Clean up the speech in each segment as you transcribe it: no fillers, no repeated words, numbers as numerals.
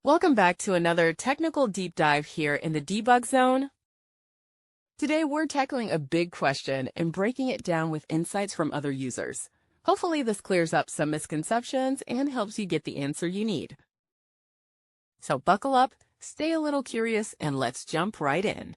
Welcome back to another technical deep dive here in the debug zone. Today we're tackling a big question and breaking it down with insights from other users. Hopefully this clears up some misconceptions and helps you get the answer you need. So buckle up, stay a little curious, and let's jump right in.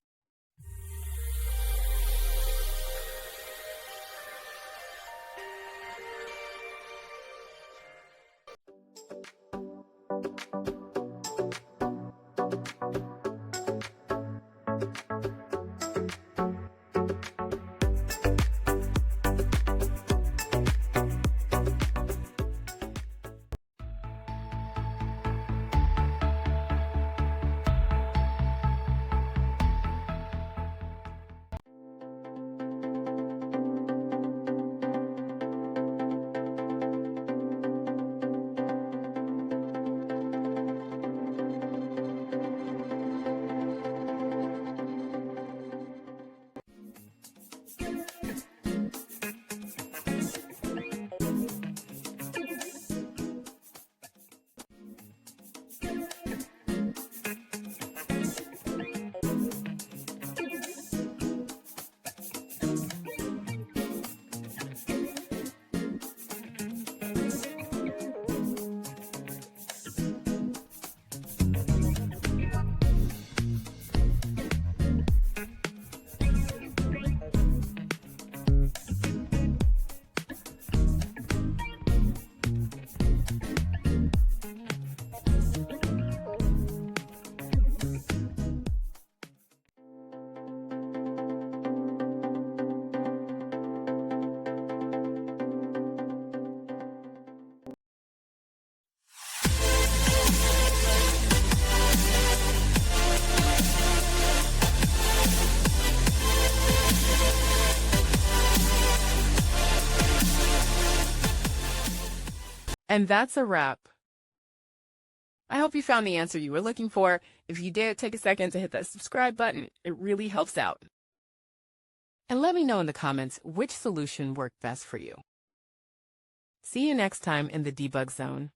And that's a wrap. I hope you found the answer you were looking for. If you did, take a second to hit that subscribe button. It really helps out. And let me know in the comments which solution worked best for you. See you next time in the debug zone.